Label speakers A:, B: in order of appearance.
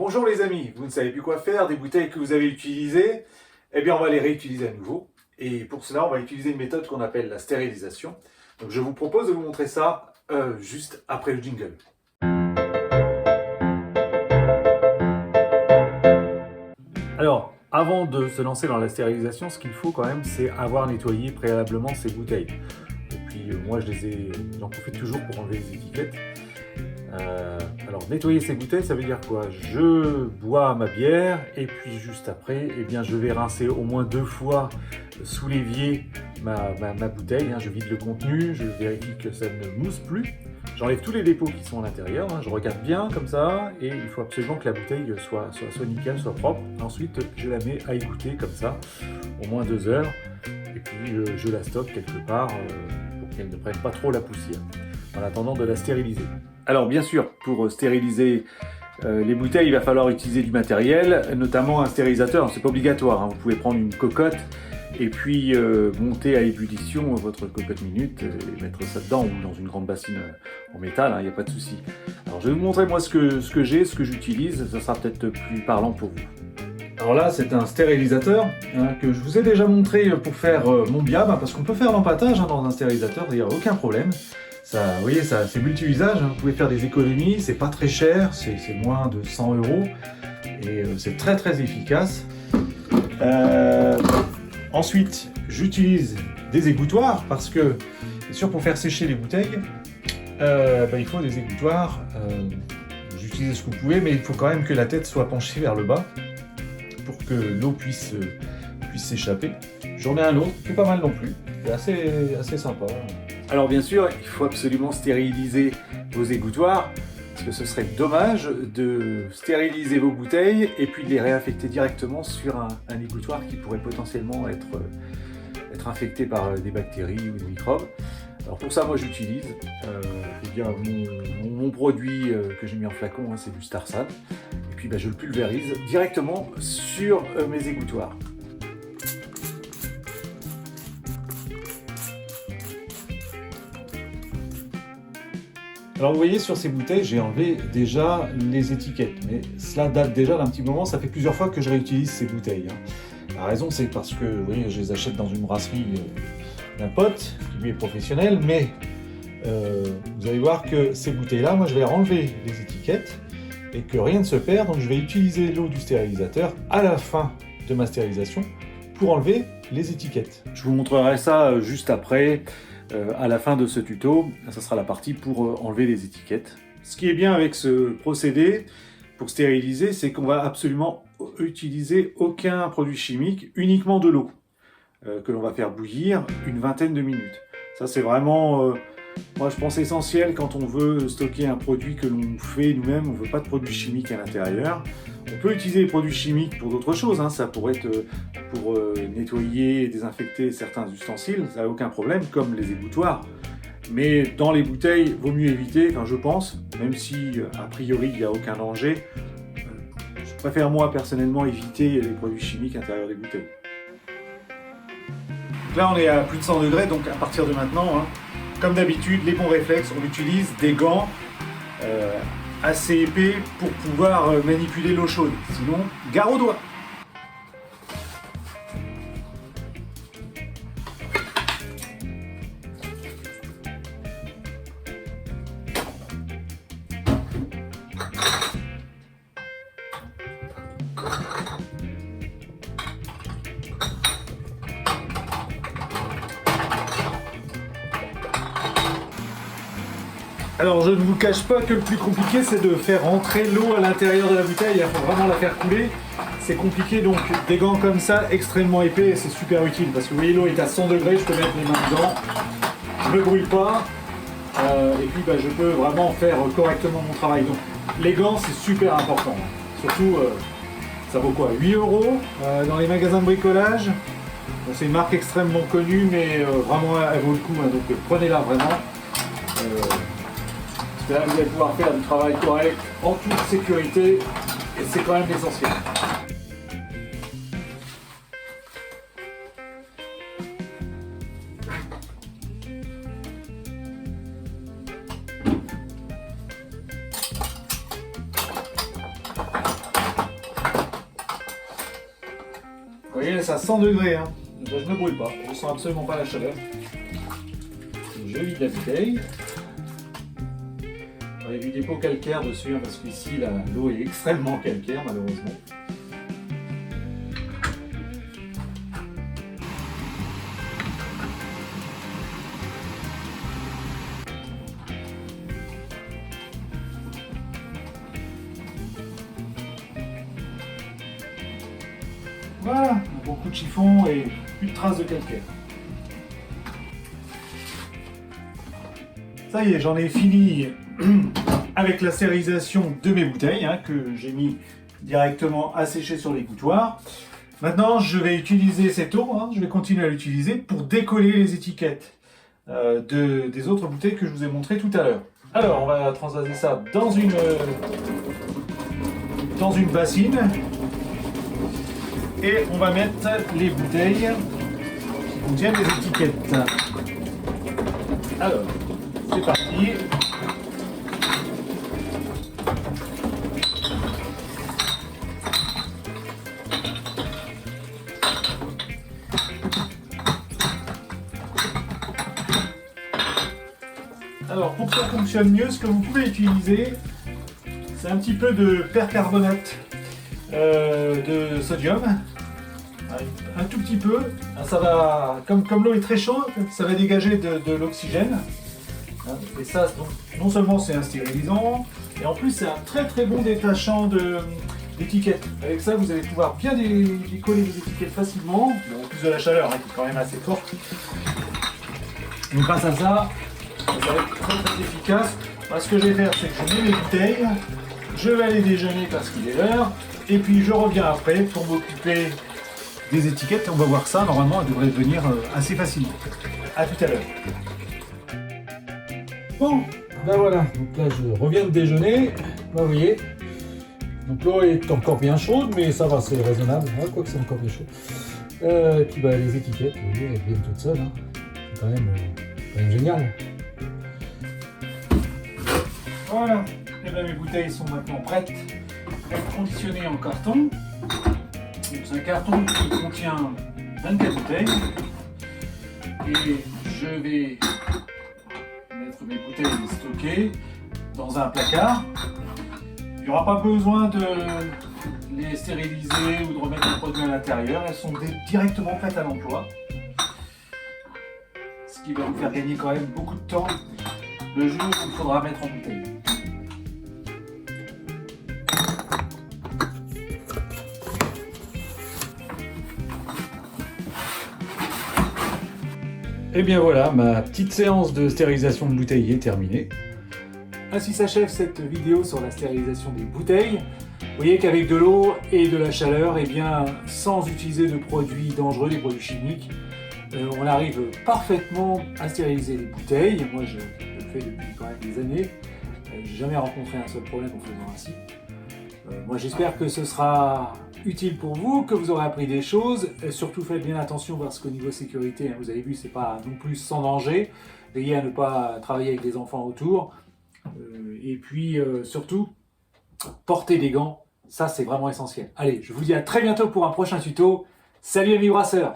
A: Bonjour les amis, vous ne savez plus quoi faire des bouteilles que vous avez utilisées? Eh bien on va les réutiliser à nouveau. Et pour cela on va utiliser une méthode qu'on appelle la stérilisation. Donc je vous propose de vous montrer ça juste après le jingle. Alors, avant de se lancer dans la stérilisation, ce qu'il faut quand même, c'est avoir nettoyé préalablement ces bouteilles. Et puis moi j'en profite toujours pour enlever les étiquettes. Alors nettoyer ces bouteilles, ça veut dire quoi? Je bois ma bière et puis juste après, eh bien, je vais rincer au moins 2 fois sous l'évier ma bouteille. Je vide le contenu, je vérifie que ça ne mousse plus. J'enlève tous les dépôts qui sont à l'intérieur, je regarde bien comme ça et il faut absolument que la bouteille soit nickel, soit propre. Ensuite, je la mets à égoutter comme ça, au moins 2 heures et puis je la stocke quelque part pour qu'elle ne prenne pas trop la poussière en attendant de la stériliser. Alors bien sûr, pour stériliser les bouteilles, il va falloir utiliser du matériel, notamment un stérilisateur. C'est pas obligatoire, vous pouvez prendre une cocotte et puis monter à ébullition votre cocotte minute et mettre ça dedans ou dans une grande bassine en métal, il n'y a pas de souci. Alors je vais vous montrer moi ce que j'ai, ce que j'utilise, ça sera peut-être plus parlant pour vous. Alors là, c'est un stérilisateur que je vous ai déjà montré pour faire mon biab, parce qu'on peut faire l'empâtage dans un stérilisateur, il n'y a aucun problème. Ça, vous voyez, c'est multi-usage, vous pouvez faire des économies, c'est pas très cher, c'est moins de 100 € et c'est très très efficace. Ensuite, j'utilise des égouttoirs parce que, c'est sûr, pour faire sécher les bouteilles, il faut des égouttoirs. J'utilise ce que vous pouvez, mais il faut quand même que la tête soit penchée vers le bas pour que l'eau puisse s'échapper. J'en ai un autre qui est pas mal non plus, c'est assez sympa. Alors bien sûr, il faut absolument stériliser vos égouttoirs, parce que ce serait dommage de stériliser vos bouteilles et puis de les réaffecter directement sur un égouttoir qui pourrait potentiellement être infecté par des bactéries ou des microbes. Alors pour ça, moi j'utilise mon produit que j'ai mis en flacon, c'est du Starsan, et puis je le pulvérise directement sur mes égouttoirs. Alors vous voyez, sur ces bouteilles, j'ai enlevé déjà les étiquettes, mais cela date déjà d'un petit moment, ça fait plusieurs fois que je réutilise ces bouteilles. La raison, c'est parce que vous voyez, je les achète dans une brasserie d'un pote, qui lui est professionnel, mais vous allez voir que ces bouteilles-là, moi je vais enlever les étiquettes et que rien ne se perd, donc je vais utiliser l'eau du stérilisateur à la fin de ma stérilisation pour enlever les étiquettes. Je vous montrerai ça juste après. À la fin de ce tuto, ça sera la partie pour enlever les étiquettes. Ce qui est bien avec ce procédé pour stériliser, c'est qu'on va absolument utiliser aucun produit chimique, uniquement de l'eau, que l'on va faire bouillir une vingtaine de minutes. Ça c'est vraiment, moi je pense essentiel quand on veut stocker un produit que l'on fait nous-mêmes, on ne veut pas de produits chimiques à l'intérieur. On peut utiliser les produits chimiques pour d'autres choses, ça pourrait être pour nettoyer et désinfecter certains ustensiles, ça n'a aucun problème, comme les égouttoirs. Mais dans les bouteilles, il vaut mieux éviter, je pense, même si a priori il n'y a aucun danger, je préfère moi personnellement éviter les produits chimiques à l'intérieur des bouteilles. Donc là on est à plus de 100 degrés, donc à partir de maintenant, comme d'habitude, les bons réflexes, on utilise des gants assez épais pour pouvoir manipuler l'eau chaude. Sinon, gare aux doigts. Alors je ne vous cache pas que le plus compliqué c'est de faire rentrer l'eau à l'intérieur de la bouteille, il faut vraiment la faire couler. C'est compliqué, donc des gants comme ça, extrêmement épais, c'est super utile parce que vous voyez l'eau est à 100 degrés, je peux mettre mes mains dedans, je ne brûle pas et puis je peux vraiment faire correctement mon travail. Donc les gants c'est super important, surtout ça vaut quoi, 8 € dans les magasins de bricolage. Bon, c'est une marque extrêmement connue mais vraiment elle vaut le coup, donc prenez-la vraiment. Là, vous allez pouvoir faire du travail correct en toute sécurité et c'est quand même essentiel.
B: laisse à 100 degrés. Hein. Ben, je ne me brûle pas, je ne sens absolument pas la chaleur. Je vide la bouteille. Il y a du dépôt calcaire dessus, hein, parce qu'ici l'eau est extrêmement calcaire malheureusement. Voilà, un bon coup de chiffon et plus de traces de calcaire. Ça y est, j'en ai fini avec la stérilisation de mes bouteilles, hein, que j'ai mis directement à sécher sur l'égouttoir. Maintenant, je vais utiliser cette eau, hein, je vais continuer à l'utiliser pour décoller les étiquettes des autres bouteilles que je vous ai montrées tout à l'heure. Alors, on va transvaser ça dans une bassine. Et on va mettre les bouteilles qui contiennent les étiquettes. Alors, c'est parti. Alors, pour que ça fonctionne mieux, ce que vous pouvez utiliser, c'est un petit peu de percarbonate de sodium, un tout petit peu. Ça va, comme l'eau est très chaude, ça va dégager de l'oxygène. Et ça, donc, non seulement c'est un stérilisant, et en plus c'est un très très bon détachant d'étiquettes. Avec ça, vous allez pouvoir bien décoller les étiquettes facilement, en plus de la chaleur, hein, qui est quand même assez forte. Donc grâce à ça, ça va être très très efficace. Alors, ce que je vais faire, c'est que je mets mes bouteilles, je vais aller déjeuner parce qu'il est l'heure, et puis je reviens après pour m'occuper des étiquettes. On va voir ça, normalement, elle devrait venir assez facilement. A tout à l'heure. Bon, ben voilà, donc là je reviens de déjeuner, ben, vous voyez, donc l'eau est encore bien chaude, mais ça va, c'est raisonnable, quoique c'est encore bien chaud. Et puis ben, les étiquettes, vous voyez, elles viennent toutes seules, hein. C'est quand même génial. Voilà, et ben, mes bouteilles sont maintenant prêtes à être conditionnées en carton. C'est un carton qui contient 24 bouteilles, et je vais mettre mes bouteilles stockées dans un placard. Il n'y aura pas besoin de les stériliser ou de remettre les produits à l'intérieur. Elles sont directement prêtes à l'emploi. Ce qui va vous faire gagner quand même beaucoup de temps le jour où il faudra mettre en bouteille. Et bien voilà, ma petite séance de stérilisation de bouteilles est terminée. Ainsi s'achève cette vidéo sur la stérilisation des bouteilles. Vous voyez qu'avec de l'eau et de la chaleur, et bien, sans utiliser de produits dangereux, des produits chimiques, on arrive parfaitement à stériliser les bouteilles. Moi, je le fais depuis quand même des années. J'ai jamais rencontré un seul problème en faisant ainsi. Moi, j'espère que ce sera utile pour vous, que vous aurez appris des choses. Et surtout, faites bien attention parce qu'au niveau sécurité, hein, vous avez vu, c'est pas non plus sans danger. Veillez à ne pas travailler avec des enfants autour. Et puis, surtout, portez des gants. Ça, c'est vraiment essentiel. Allez, je vous dis à très bientôt pour un prochain tuto. Salut amis brasseurs!